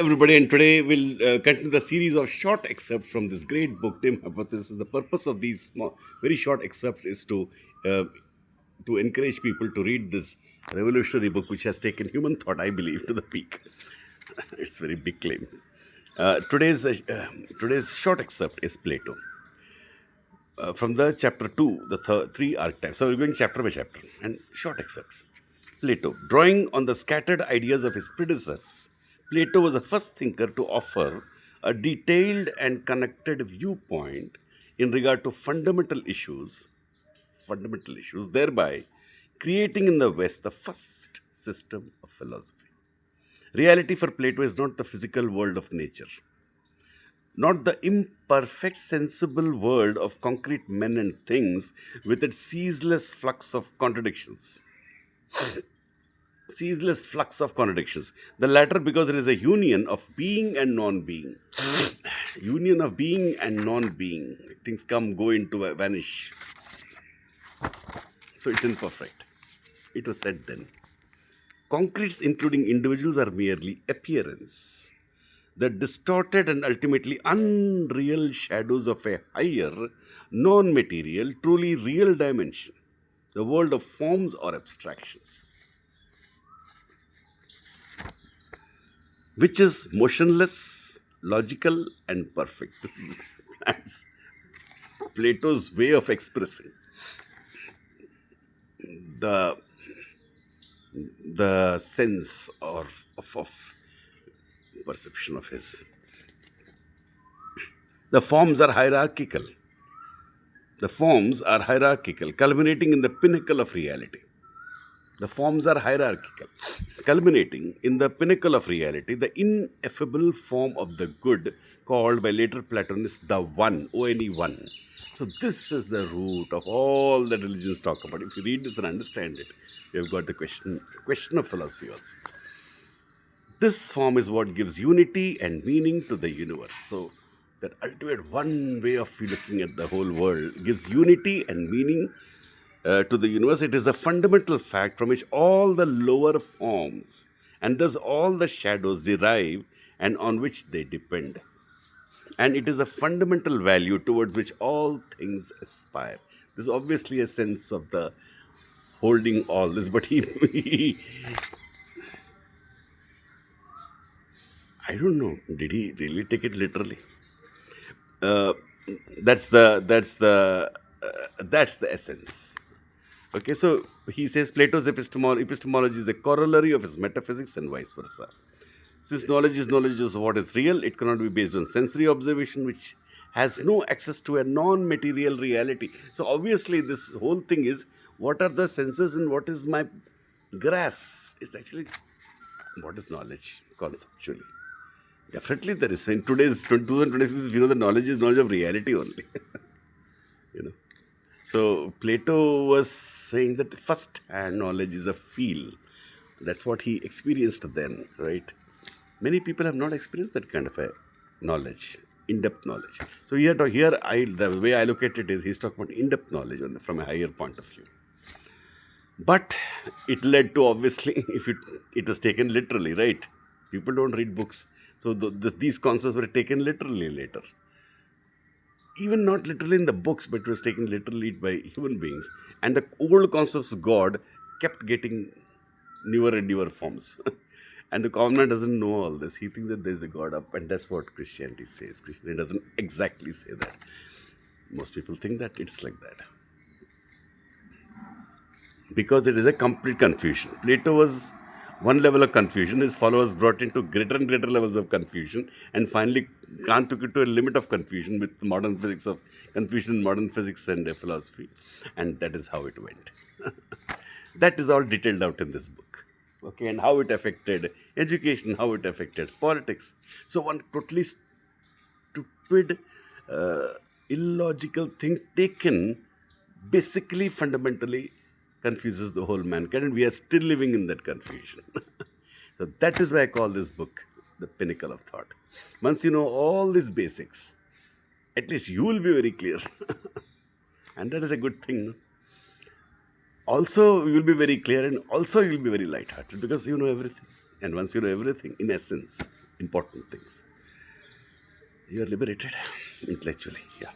everybody, and today we'll continue the series of short excerpts from this great book, Tim Hypothesis. The purpose of these small, very short excerpts is uh, to encourage people to read this revolutionary book, which has taken human thought, I believe, to the peak. It's a very big claim. Today's short excerpt is Plato from the chapter 2, the three archetypes. So we're going chapter by chapter and short excerpts. Plato, drawing on the scattered ideas of his predecessors, Plato was the first thinker to offer a detailed and connected viewpoint in regard to fundamental issues, thereby creating in the West the first system of philosophy. Reality for Plato is not the physical world of nature, not the imperfect, sensible world of concrete men and things with its ceaseless flux of contradictions. The latter because it is a union of being and non-being. Union of being and non-being. Things come, go into, vanish. So it's imperfect. It was said then. Concretes, including individuals, are merely appearance. The distorted and ultimately unreal shadows of a higher, non material, truly real dimension, the world of forms or abstractions, which is motionless, logical, and perfect. This is that's Plato's way of expressing the sense of perception of his. The forms are hierarchical. The forms are hierarchical, culminating in the pinnacle of reality. The forms are hierarchical, culminating in the pinnacle of reality, the ineffable form of the good, called by later Platonists the One, O-N-E, One. So this is the root of all that religions talk about. If you read this and understand it, you've got the question of philosophy also. This form is what gives unity and meaning to the universe. So that ultimate one way of looking at the whole world gives unity and meaning to the universe. It is a fundamental fact from which all the lower forms and thus all the shadows derive and on which they depend. And it is a fundamental value towards which all things aspire. There's obviously a sense of the holding all this, but he I don't know, did he really take it literally? Uh, that's the essence. Okay, so he says Plato's epistemology is a corollary of his metaphysics and vice versa. Since knowledge is what is real, it cannot be based on sensory observation, which has no access to a non-material reality. So obviously, this whole thing is what are the senses and what is my grasp? It's actually what is knowledge conceptually. Definitely, there is. In today's 2026, we know that knowledge is knowledge of reality only. you know. So Plato was saying that first-hand knowledge is a feel. That's what he experienced then, right? Many people have not experienced that kind of a knowledge, in-depth knowledge. So the way I look at it is he's talking about in-depth knowledge from a higher point of view. But it led to obviously, if it was taken literally, right? People don't read books, so these concepts were taken literally later. Even not literally in the books, but it was taken literally by human beings. And the old concepts of God kept getting newer and newer forms. And the common man doesn't know all this. He thinks that there's a God up, and that's what Christianity says. Christianity doesn't exactly say that. Most people think that it's like that. Because it is a complete confusion. Plato was one level of confusion. His followers brought into greater and greater levels of confusion, and finally Kant took it to a limit of confusion with modern physics of confusion in modern physics and philosophy, and that is how it went. That is all detailed out in this book. Okay, and how it affected education, how it affected politics. So one totally stupid, illogical thing taken basically fundamentally confuses the whole mankind, and we are still living in that confusion. So that is why I call this book the pinnacle of thought. Once you know all these basics, at least you will be very clear. And that is a good thing. No? Also, you will be very clear, and also you will be very light-hearted because you know everything. And once you know everything, in essence, important things. You are liberated intellectually. Yeah.